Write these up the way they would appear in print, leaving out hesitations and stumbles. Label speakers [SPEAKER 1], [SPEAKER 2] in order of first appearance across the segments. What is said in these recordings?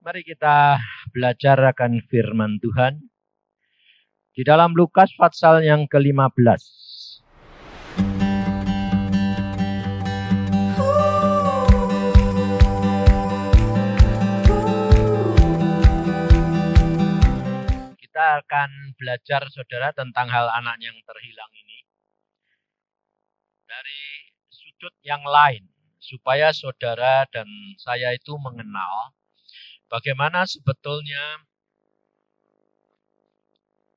[SPEAKER 1] Mari kita belajar akan firman Tuhan di dalam Lukas pasal yang ke-15. Kita akan belajar, saudara, tentang hal anak yang terhilang ini dari sudut yang lain, supaya saudara dan saya itu mengenal bagaimana sebetulnya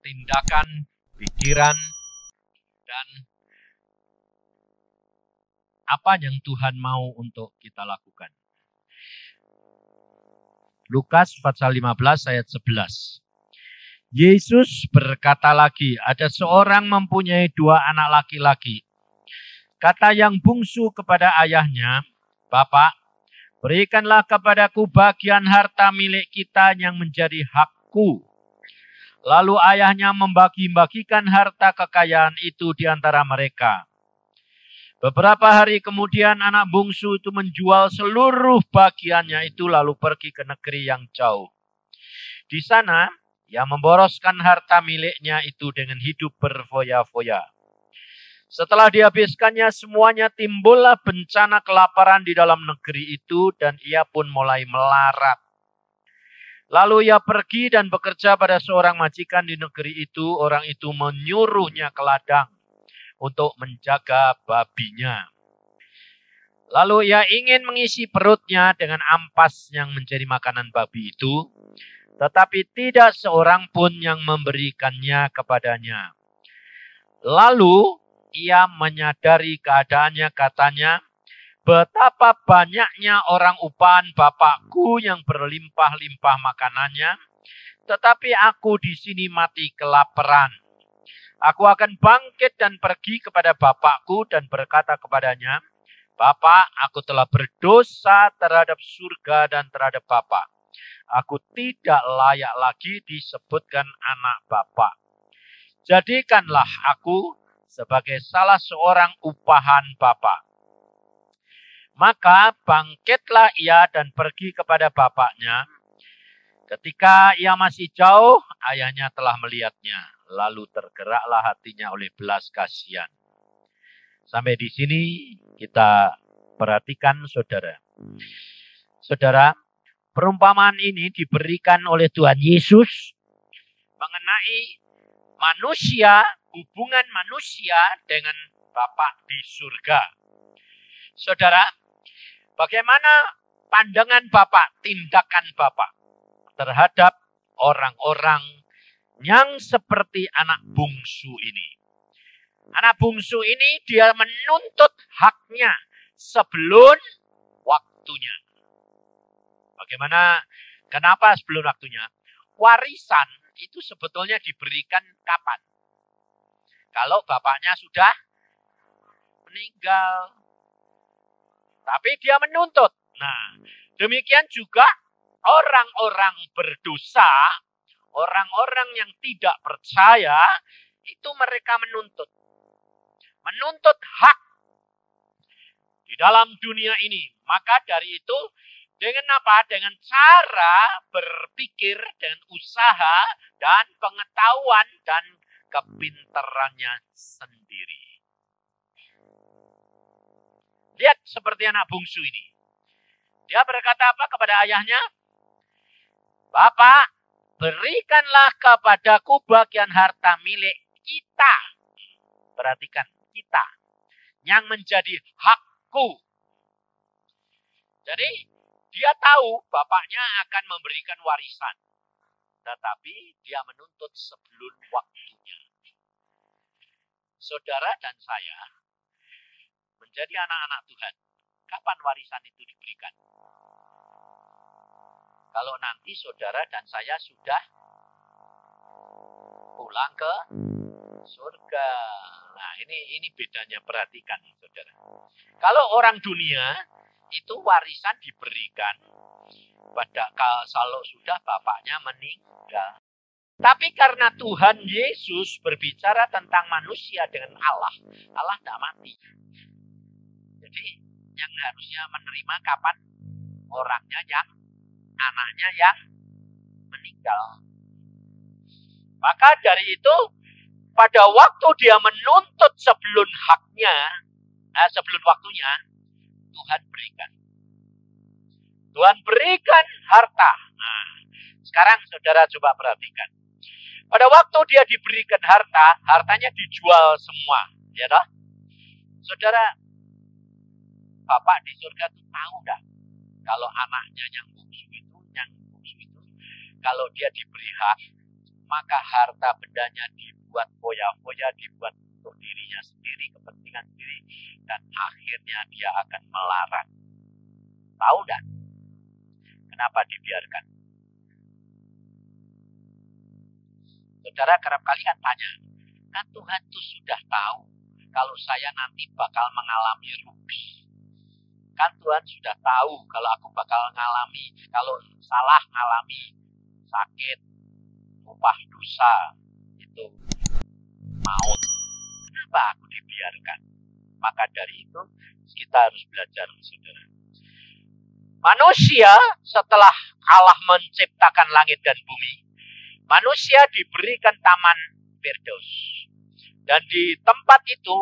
[SPEAKER 1] tindakan, pikiran, dan apa yang Tuhan mau untuk kita lakukan. Lukas pasal 15 ayat 11. Yesus berkata lagi, ada seorang mempunyai 2 anak laki-laki. Kata yang bungsu kepada ayahnya, "Bapak, berikanlah kepadaku bagian harta milik kita yang menjadi hakku." Lalu ayahnya membagi-bagikan harta kekayaan itu di antara mereka. Beberapa hari kemudian anak bungsu itu menjual seluruh bagiannya itu lalu pergi ke negeri yang jauh. Di sana ia memboroskan harta miliknya itu dengan hidup berfoya-foya. Setelah dihabiskannya semuanya, timbullah bencana kelaparan di dalam negeri itu dan ia pun mulai melarat. Lalu ia pergi dan bekerja pada seorang majikan di negeri itu. Orang itu menyuruhnya ke ladang untuk menjaga babinya. Lalu ia ingin mengisi perutnya dengan ampas yang menjadi makanan babi itu, tetapi tidak seorang pun yang memberikannya kepadanya. Lalu ia menyadari keadaannya, katanya, "Betapa banyaknya orang upahan bapakku yang berlimpah-limpah makanannya, tetapi aku di sini mati kelaparan. Aku akan bangkit dan pergi kepada bapakku dan berkata kepadanya, Bapak, aku telah berdosa terhadap surga dan terhadap Bapak. Aku tidak layak lagi disebutkan anak Bapak. Jadikanlah aku sebagai salah seorang upahan Bapak." Maka bangkitlah ia dan pergi kepada bapaknya. Ketika ia masih jauh, ayahnya telah melihatnya. Lalu tergeraklah hatinya oleh belas kasihan. Sampai di sini kita perhatikan, saudara. Saudara, perumpamaan ini diberikan oleh Tuhan Yesus mengenai manusia, hubungan manusia dengan Bapa di surga. Saudara, bagaimana pandangan Bapak, tindakan Bapak terhadap orang-orang yang seperti anak bungsu ini? Anak bungsu ini dia menuntut haknya sebelum waktunya. Bagaimana? Kenapa sebelum waktunya? Warisan itu sebetulnya diberikan kapan? Kalau bapaknya sudah meninggal. Tapi dia menuntut. Nah, demikian juga orang-orang berdosa, orang-orang yang tidak percaya, itu mereka menuntut. Menuntut hak di dalam dunia ini. Maka dari itu, dengan apa? Dengan cara berpikir, dengan usaha, dan pengetahuan, dan kepintarannya sendiri. Lihat seperti anak bungsu ini. Dia berkata apa kepada ayahnya? "Bapak, berikanlah kepadaku bagian harta milik kita." Perhatikan, kita. Yang menjadi hakku. Jadi, dia tahu bapaknya akan memberikan warisan. Tetapi dia menuntut sebelum waktunya. Saudara dan saya menjadi anak-anak Tuhan. Kapan warisan itu diberikan? Kalau nanti saudara dan saya sudah pulang ke surga. Nah, ini bedanya, perhatikan, saudara. Kalau orang dunia itu warisan diberikan pada kalau sudah bapaknya meninggal. Tapi karena Tuhan Yesus berbicara tentang manusia dengan Allah, Allah tidak mati. Jadi yang harusnya menerima kapan? Orangnya yang anaknya yang meninggal. Maka dari itu, pada waktu dia menuntut sebelum waktunya, Tuhan berikan. Tuhan berikan harta. Nah, sekarang saudara coba perhatikan. Pada waktu dia diberikan harta, hartanya dijual semua. Ya toh? Saudara, Bapak di surga itu tahu dah. Kalau anaknya yang bungsu itu, kalau dia diberi hak, maka harta bendanya dibuat foya-foya, dibuat untuk dirinya sendiri, kepentingan sendiri, dan akhirnya dia akan melarat. Tahu dah? Kenapa dibiarkan? Saudara kerap kali kan tanya, kan Tuhan tuh sudah tahu kalau saya nanti bakal mengalami rugi. Kan Tuhan sudah tahu kalau aku bakal kalau salah ngalami sakit, upah dosa, itu maut. Kenapa aku dibiarkan? Maka dari itu kita harus belajar, saudara. Manusia setelah Allah menciptakan langit dan bumi, manusia diberikan taman Firdaus. Dan di tempat itu,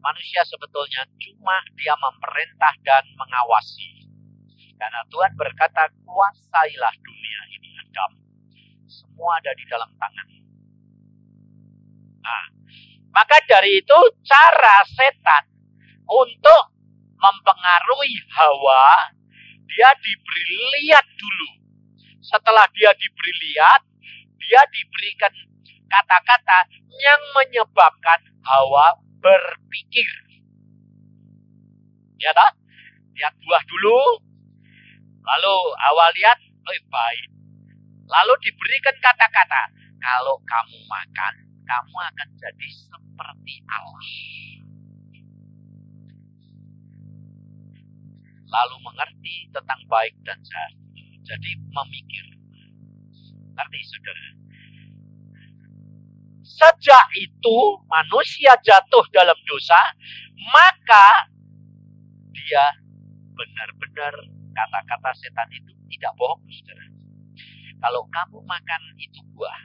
[SPEAKER 1] manusia sebetulnya cuma dia memerintah dan mengawasi. Karena Tuhan berkata, kuasailah dunia ini, Adam. Semua ada di dalam tangan. Nah, maka dari itu cara setan untuk mempengaruhi Hawa, dia diberi lihat dulu. Setelah dia diberi lihat, dia diberikan kata-kata yang menyebabkan Hawa berpikir. Ya tak? Lihat buah dulu. Lalu Hawa lihat, oh baik. Lalu diberikan kata-kata, kalau kamu makan, kamu akan jadi seperti Allah. Lalu mengerti tentang baik dan jahat. Jadi memikir. Ngerti saudara? Sejak itu manusia jatuh dalam dosa, maka dia benar-benar kata-kata setan itu tidak bohong, saudara. Kalau kamu makan itu buah,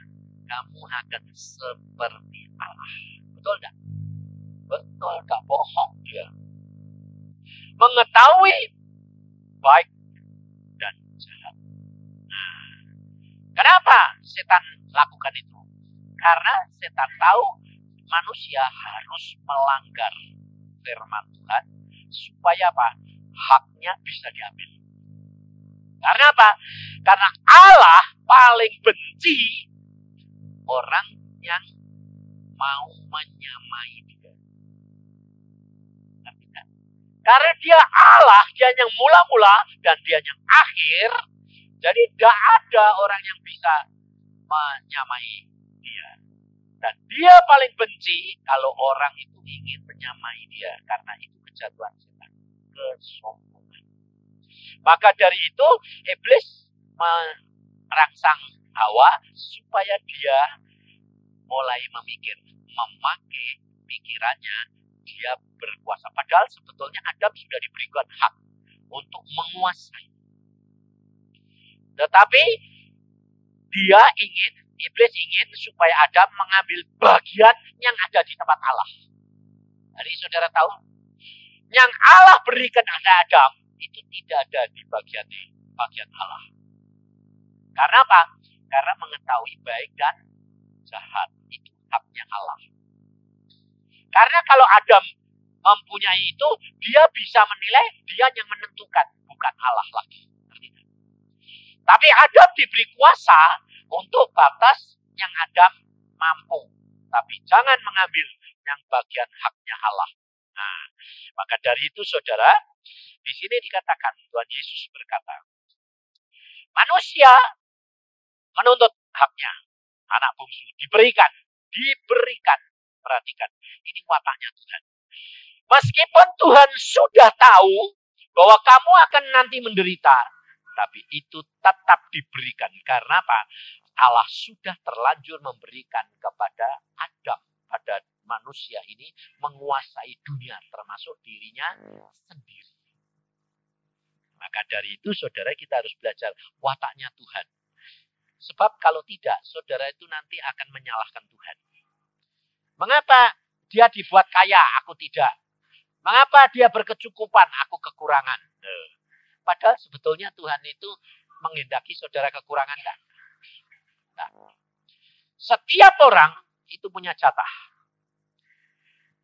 [SPEAKER 1] kamu akan seperti Allah. Betul tidak? Betul, tidak bohong dia. Mengetahui baik dan jahat. Nah, kenapa setan lakukan itu? Karena setan tahu manusia harus melanggar firman Tuhan supaya apa? Haknya bisa diambil. Karena apa? Karena Allah paling benci orang yang mau menyamai dia. Karena dia Allah, dia yang mula-mula dan dia yang akhir. Jadi tidak ada orang yang bisa menyamai dia. Dan dia paling benci kalau orang itu ingin menyamai dia. Karena itu kejatuhan setan, kesombongan. Maka dari itu iblis merangsang Hawa supaya dia mulai memakai pikirannya, dia berkuasa. Padahal sebetulnya Adam sudah diberikan hak untuk menguasai. Tetapi iblis ingin supaya Adam mengambil bagian yang ada di tempat Allah. Jadi saudara tahu, yang Allah berikan pada Adam itu tidak ada di bagian Allah. Karena apa? Karena mengetahui baik dan jahat itu haknya Allah. Karena kalau Adam mempunyai itu, dia bisa menilai, dia yang menentukan, bukan Allah lagi. Tapi Adam diberi kuasa untuk batas yang Adam mampu. Tapi jangan mengambil yang bagian haknya Allah. Nah, maka dari itu saudara, di sini dikatakan, Tuhan Yesus berkata, manusia menuntut haknya, anak bungsu, diberikan. Perhatikan, ini wataknya Tuhan. Meskipun Tuhan sudah tahu bahwa kamu akan nanti menderita, tapi itu tetap diberikan. Karena apa? Allah sudah terlanjur memberikan kepada Adam, pada manusia ini, menguasai dunia, termasuk dirinya sendiri. Maka dari itu saudara kita harus belajar wataknya Tuhan. Sebab kalau tidak, saudara itu nanti akan menyalahkan Tuhan. Mengapa dia dibuat kaya, aku tidak? Mengapa dia berkecukupan, aku kekurangan? Padahal sebetulnya Tuhan itu menghendaki saudara kekurangan. Nah, setiap orang itu punya jatah.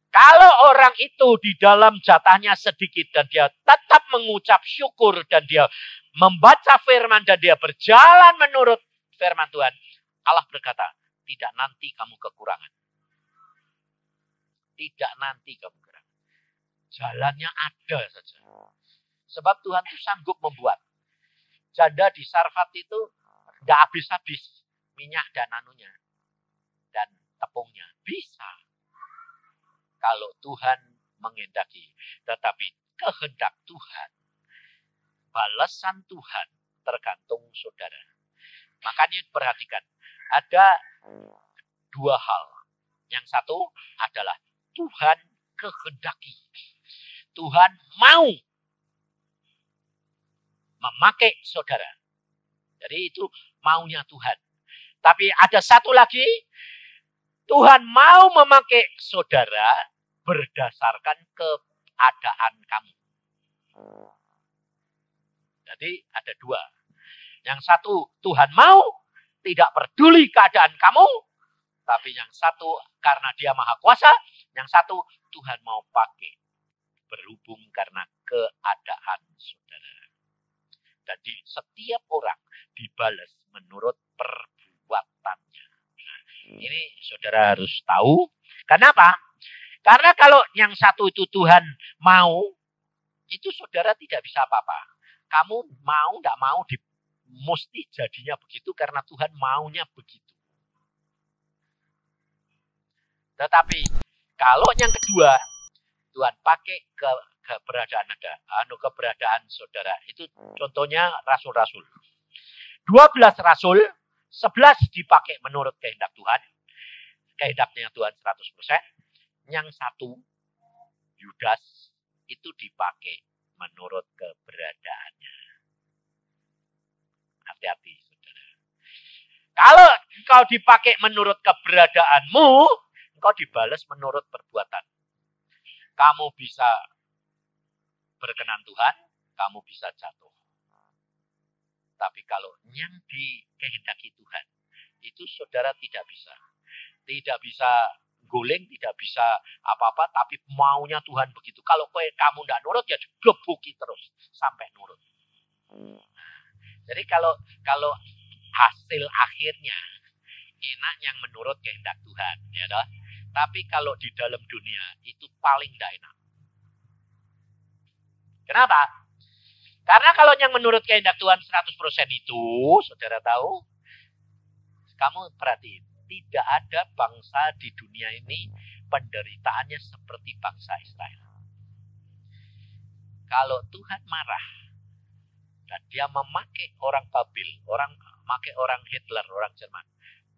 [SPEAKER 1] Kalau orang itu di dalam jatahnya sedikit dan dia tetap mengucap syukur dan dia membaca firman dan dia berjalan menurut firman Tuhan, Allah berkata, tidak nanti kamu kekurangan. Tidak nanti kamu kekurangan. Jalannya ada saja. Sebab Tuhan itu sanggup membuat. Janda di Sarfat itu tidak habis-habis minyak dan anunya. Dan tepungnya. Bisa. Kalau Tuhan menghendaki. Tetapi kehendak Tuhan. Balasan Tuhan tergantung saudara. Makanya perhatikan. Ada dua hal. Yang satu adalah Tuhan kehendaki. Tuhan mau memakai saudara. Jadi itu maunya Tuhan. Tapi ada satu lagi. Tuhan mau memakai saudara berdasarkan keadaan kamu. Jadi ada dua. Yang satu Tuhan mau, tidak peduli keadaan kamu. Tapi yang satu karena dia maha kuasa. Yang satu Tuhan mau pakai. Berhubung karena keadaan saudara. Jadi setiap orang dibalas menurut perbuatannya. Nah, ini saudara harus tahu. Kenapa? Karena kalau yang satu itu Tuhan mau, itu saudara tidak bisa apa-apa. Kamu mau, tidak mau, mesti jadinya begitu karena Tuhan maunya begitu. Tetapi kalau yang kedua, Tuhan pakai keberadaan keberadaan saudara. Itu contohnya rasul-rasul. 12 rasul, 11 dipakai menurut kehendak Tuhan. Kehendaknya Tuhan 100%. Yang satu, Yudas, itu dipakai menurut keberadaannya. Hati-hati, saudara. Kalau engkau dipakai menurut keberadaanmu, engkau dibalas menurut perbuatan. Kamu bisa berkenan Tuhan, kamu bisa jatuh. Tapi kalau yang dikehendaki Tuhan, itu saudara tidak bisa. Tidak bisa guling, tidak bisa apa-apa, tapi maunya Tuhan begitu. Kalau kamu tidak nurut, ya gebuki terus sampai nurut. Jadi kalau hasil akhirnya enak yang menurut kehendak Tuhan, ya toh. Tapi kalau di dalam dunia itu paling tidak enak. Kenapa? Karena kalau yang menurut kehendak Tuhan 100% itu, saudara tahu, kamu perhatiin, tidak ada bangsa di dunia ini penderitaannya seperti bangsa Israel. Kalau Tuhan marah dan dia memakai orang Babil, memakai orang Hitler, orang Jerman,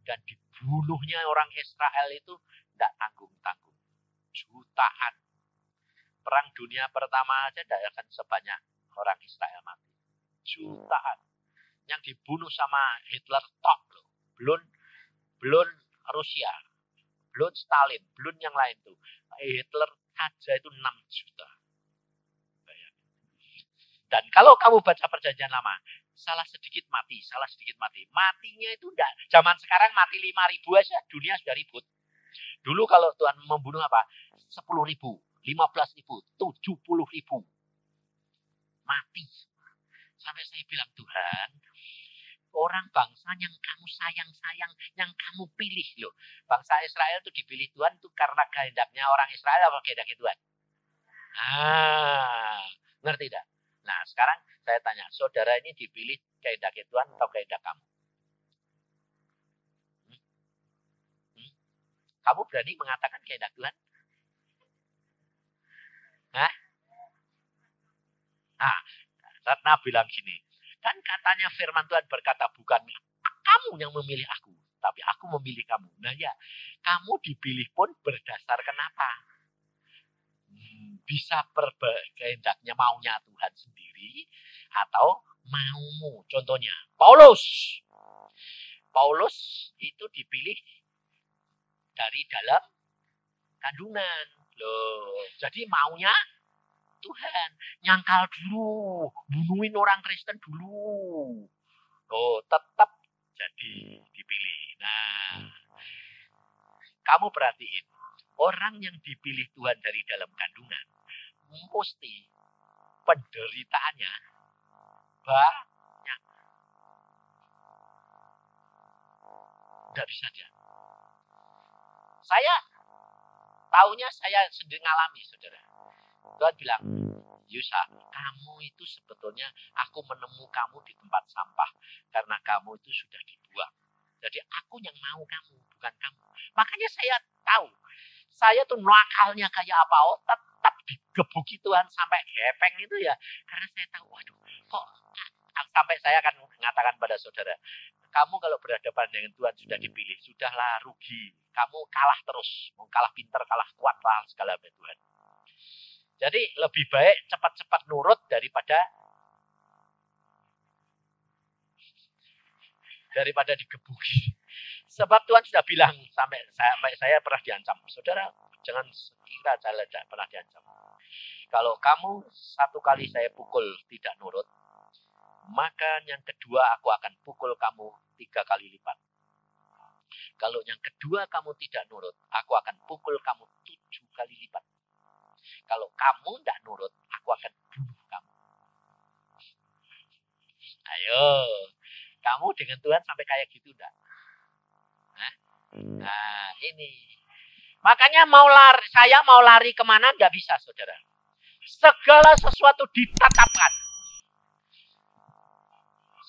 [SPEAKER 1] dan dibunuhnya orang Israel itu tidak tanggung-tanggung. Jutaan. Perang dunia pertama aja tidak akan sebanyak orang Israel mati. Jutaan. Yang dibunuh sama Hitler tok loh. Belum Rusia. Belum Stalin. Belum yang lain tuh. Hitler saja itu 6 juta. Dan kalau kamu baca perjanjian lama, salah sedikit mati. Matinya itu enggak. Zaman sekarang mati 5.000 aja, dunia sudah ribut. Dulu kalau Tuhan membunuh apa? 10.000, 15.000, 70.000. Mati. Sampai saya bilang, Tuhan, orang bangsa yang kamu sayang, yang kamu pilih loh. Bangsa Israel itu dipilih Tuhan itu karena kehendaknya orang Israel apa kehendaknya Tuhan? Ngerti tidak? Nah, sekarang saya tanya, saudara ini dipilih kehendaknya Tuhan atau kehendak kamu? Kamu berani mengatakan kehendak Tuhan? Hah? Nah, Ratna bilang gini, kan katanya firman Tuhan berkata, bukan kamu yang memilih aku, tapi aku memilih kamu. Nah ya, kamu dipilih pun berdasarkan apa? Bisa kehendaknya maunya Tuhan sendiri. diri atau maumu. Contohnya, Paulus itu dipilih dari dalam kandungan. Loh, jadi maunya Tuhan. Nyangkal dulu, bunuhin orang Kristen dulu. Oh, tetap jadi dipilih. Nah, kamu perhatiin, orang yang dipilih Tuhan dari dalam kandungan, mesti penderitaannya banyak. Tidak bisa aja. Saya taunya saya sendiri ngalami, saudara. Tuhan bilang, Yusa, kamu itu sebetulnya aku menemu kamu di tempat sampah karena kamu itu sudah dibuang. Jadi aku yang mau kamu, bukan kamu. Makanya saya tahu, saya tuh nakalnya kayak apa, tetap digebuki Tuhan sampai gepeng itu ya. Karena saya tahu, waduh, kok sampai saya akan mengatakan pada saudara, kamu kalau berhadapan dengan Tuhan sudah dipilih, sudahlah rugi. Kamu kalah terus, mau kalah pinter, kalah kuat, kalah segala macam Tuhan. Jadi lebih baik cepat-cepat nurut daripada digebuki. Sebab Tuhan sudah bilang sampai saya pernah diancam. Saudara, jangan kira saya tidak pernah diancam. Kalau kamu satu kali saya pukul tidak nurut, maka yang kedua aku akan pukul kamu 3 kali lipat. Kalau yang kedua kamu tidak nurut, aku akan pukul kamu 7 kali lipat. Kalau kamu tidak nurut, aku akan bunuh kamu. Ayo, kamu dengan Tuhan sampai kayak gitu enggak? Nah, ini. Makanya saya mau lari kemana enggak bisa, saudara. Segala sesuatu ditetapkan.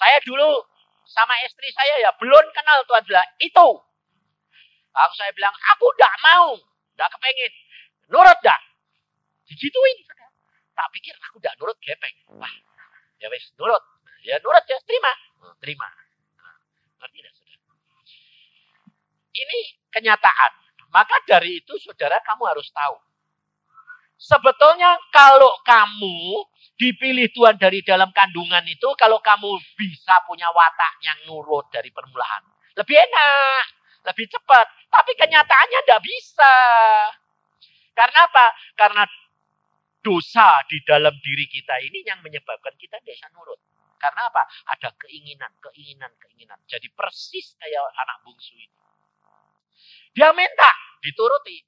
[SPEAKER 1] Saya dulu sama istri saya ya belum kenal Tuhan bilang itu. Saya bilang aku enggak mau, enggak kepengen. Nurut dah. Digituin. Tak pikir aku enggak nurut gepeng. Wah, ya wes nurut. Ya nurut ya, terima. Terima. Ngerti enggak, saudara? Ini kenyataan. Maka dari itu saudara kamu harus tahu. Sebetulnya kalau kamu dipilih Tuhan dari dalam kandungan itu, kalau kamu bisa punya watak yang nurut dari permulaan, lebih enak, lebih cepat. Tapi kenyataannya tidak bisa. Karena apa? Karena dosa di dalam diri kita ini yang menyebabkan kita tidak bisa nurut. Karena apa? Ada keinginan. Jadi persis kayak anak bungsu ini. Dia minta dituruti,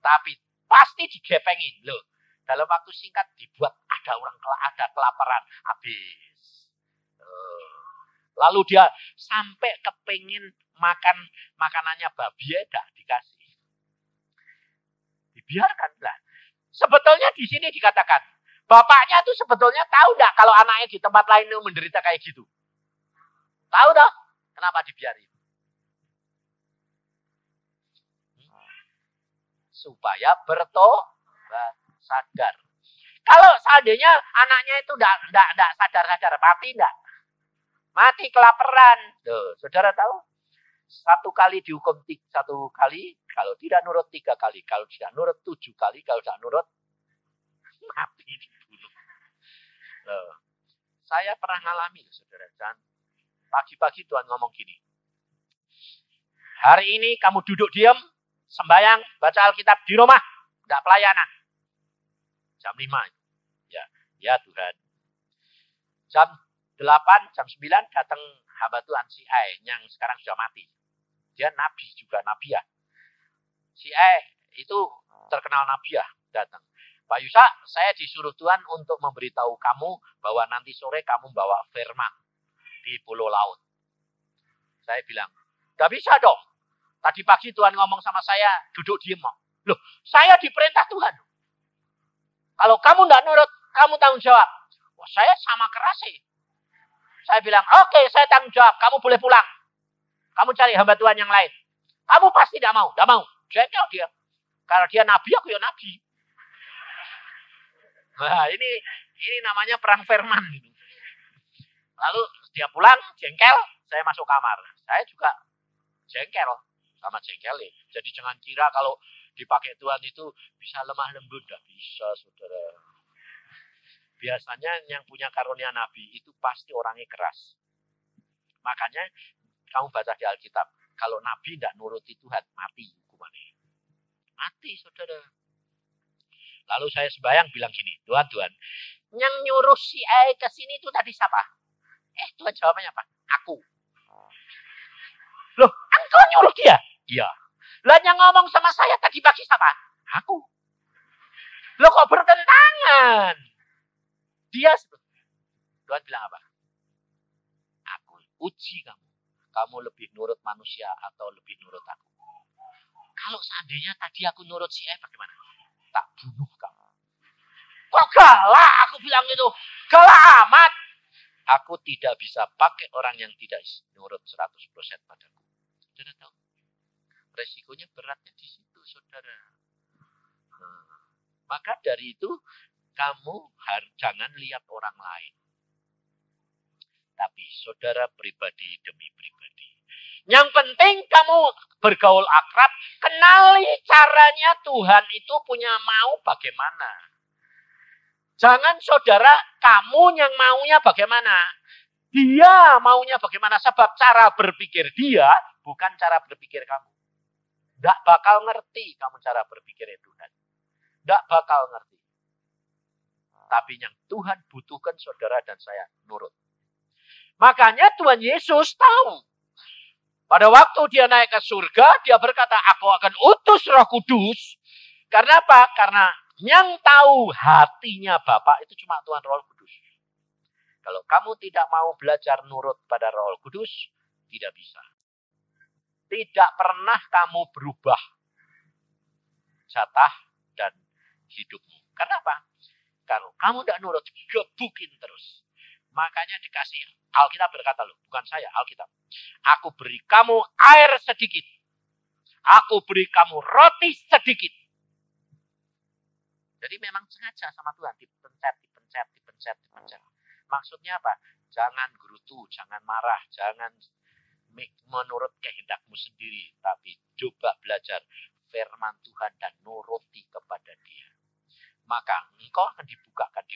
[SPEAKER 1] tapi pasti digepengin. Loh, dalam waktu singkat dibuat ada kelaparan, habis. Lalu dia sampai kepengin makan makanannya babi, tidak dikasih. Dibiarkan lah. Sebetulnya di sini dikatakan, bapaknya tuh sebetulnya tahu enggak kalau anaknya di tempat lain itu menderita kayak gitu? Tahu dah, kenapa dibiarin? Supaya bertobat, sadar. Kalau seandainya anaknya itu enggak sadar, mati enggak? Mati kelaparan. Tuh, saudara tahu? 1 kali dihukum 1 kali, kalau tidak nurut 3 kali, kalau tidak nurut 7 kali, kalau tidak nurut mati dibunuh. Loh, saya pernah ngalami, saudara. Dan pagi-pagi Tuhan ngomong gini. Hari ini kamu duduk diam, sembahyang, baca Alkitab di rumah, enggak pelayanan. Jam 5. Ya Tuhan. Jam 8, jam 9 datang hamba Tuhan si A yang sekarang sudah mati. Dia nabi juga, nabiah. Si A itu terkenal nabiah datang. Pak Yusa, saya disuruh Tuhan untuk memberitahu kamu bahwa nanti sore kamu bawa firman di Pulau Laut. Saya bilang, enggak bisa dong. Tadi pagi Tuhan ngomong sama saya, duduk diem. Loh, saya diperintah Tuhan. Kalau kamu enggak nurut, kamu tanggung jawab. Wah, saya sama keras sih. Saya bilang, oke, saya tanggung jawab. Kamu boleh pulang. Kamu cari hamba Tuhan yang lain. Kamu pasti tidak mau. Tidak mau. Jengkel dia. Karena dia nabi, aku ya nabi. Nah, ini namanya perang firman. Lalu dia pulang, jengkel. Saya masuk kamar. Saya juga jengkel. Sama jengkel ya. Jadi jangan kira kalau dipakai Tuhan itu bisa lemah lembut. Tidak bisa, saudara. biasanya yang punya karunia nabi itu pasti orangnya keras. Makanya kamu baca di Alkitab, kalau nabi tidak nuruti Tuhan, mati hukumannya. Mati, saudara. Lalu saya sembahyang bilang gini, Tuhan, yang nyuruh si A ke sini itu tadi siapa? Tuhan jawabannya apa? Aku. Loh, engkau nyuruh dia? Iya. Lah yang ngomong sama saya tadi pagi siapa? Aku. Loh kok bertentangan? Dia Tuhan bilang apa? Aku uji kamu. Kamu lebih nurut manusia atau lebih nurut aku? Kalau seandainya tadi aku nurut si A bagaimana? Tak bunuh kamu. Kok galak? Aku bilang itu. Galak amat. Aku tidak bisa pakai orang yang tidak nurut 100% padaku. Saudara tahu? Resikonya beratnya di situ, saudara. Maka dari itu, kamu jangan lihat orang lain. Tapi saudara pribadi demi pribadi. Yang penting kamu bergaul akrab, kenali caranya Tuhan itu punya mau bagaimana. Jangan saudara, kamu yang maunya bagaimana. Dia maunya bagaimana. Sebab cara berpikir dia bukan cara berpikir kamu. Tidak bakal ngerti kamu cara berpikirnya Tuhan. Tidak bakal ngerti. Tapi yang Tuhan butuhkan saudara dan saya nurut. Makanya Tuhan Yesus tahu. Pada waktu dia naik ke surga, dia berkata, aku akan utus Roh Kudus. Karena apa? Karena yang tahu hatinya Bapa itu cuma Tuhan Roh Kudus. Kalau kamu tidak mau belajar nurut pada Roh Kudus, tidak bisa. Tidak pernah kamu berubah jatah dan hidupmu. Kenapa? Kalau kamu tidak nurut, gebukin terus. Makanya dikasih, Alkitab berkata loh, bukan saya, Alkitab. Aku beri kamu air sedikit. Aku beri kamu roti sedikit. Jadi memang sengaja sama Tuhan, dipencet. Maksudnya apa? Jangan gerutu, jangan marah, jangan menurut kehendakmu sendiri. Tapi coba belajar firman Tuhan dan nuruti kepada dia. Maka engkau akan dibukakan.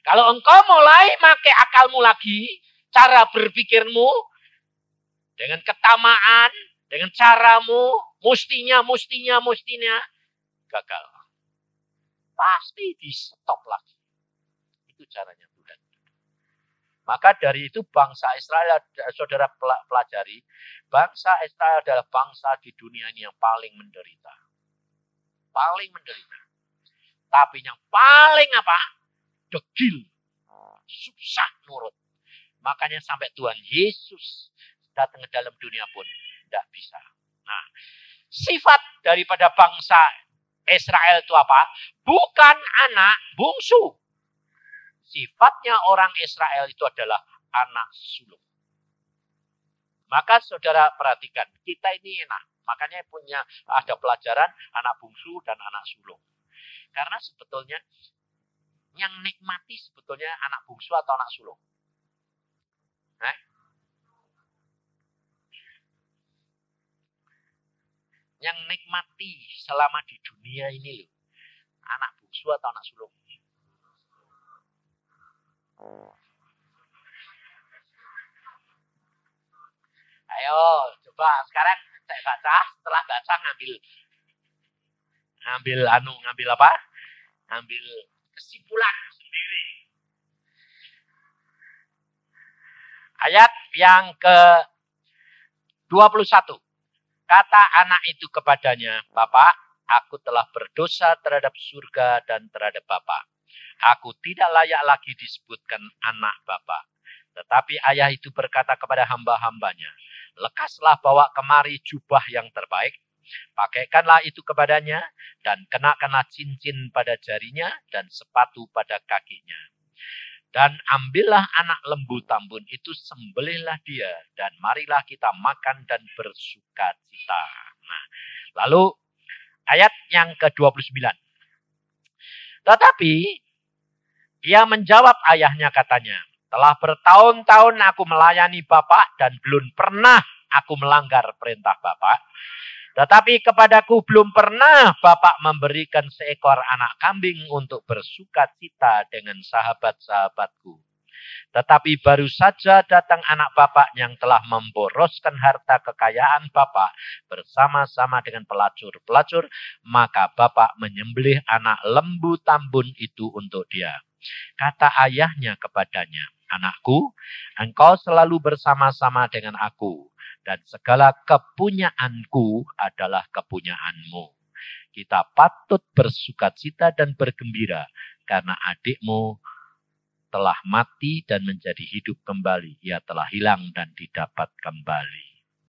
[SPEAKER 1] Kalau engkau mulai pakai akalmu lagi, cara berpikirmu, dengan ketamaan, dengan caramu, mustinya, gagal. Pasti di stop lagi. Itu caranya Tuhan. Maka dari itu bangsa Israel, saudara pelajari, bangsa Israel adalah bangsa di dunia ini yang paling menderita. Paling menderita. Tapi yang paling apa? Degil. Susah nurut. Makanya sampai Tuhan Yesus datang ke dalam dunia pun tidak bisa. Nah, sifat daripada bangsa Israel itu apa? Bukan anak bungsu. Sifatnya orang Israel itu adalah anak sulung. Maka saudara perhatikan, kita ini enak. Makanya ada pelajaran anak bungsu dan anak sulung. Karena sebetulnya yang nikmati sebetulnya anak bungsu atau anak sulung. Yang nikmati selama di dunia ini loh. Anak bungsu atau anak sulung. Ayo, coba sekarang saya baca. Setelah baca ngambil apa? Ngambil kesimpulan sendiri. Ayat yang ke-21. Kata anak itu kepadanya, Bapak, aku telah berdosa terhadap surga dan terhadap Bapak. Aku tidak layak lagi disebutkan anak Bapak. Tetapi ayah itu berkata kepada hamba-hambanya, lekaslah bawa kemari jubah yang terbaik, pakaikanlah itu kepadanya, dan kenakanlah cincin pada jarinya dan sepatu pada kakinya. Dan ambillah anak lembu tambun itu, sembelihlah dia, dan marilah kita makan dan bersuka cita. Nah, lalu ayat yang ke-29. Tetapi ia menjawab ayahnya, katanya, telah bertahun-tahun aku melayani Bapak dan belum pernah aku melanggar perintah Bapak. Tetapi kepadaku belum pernah Bapak memberikan seekor anak kambing untuk bersuka-cita dengan sahabat-sahabatku. Tetapi baru saja datang anak Bapak yang telah memboroskan harta kekayaan Bapak bersama-sama dengan pelacur-pelacur, maka Bapak menyembelih anak lembu tambun itu untuk dia. Kata ayahnya kepadanya, "Anakku, engkau selalu bersama-sama dengan aku, dan segala kepunyaanku adalah kepunyaanmu. Kita patut bersukacita dan bergembira, karena adikmu telah mati dan menjadi hidup kembali. Ia telah hilang dan didapat kembali."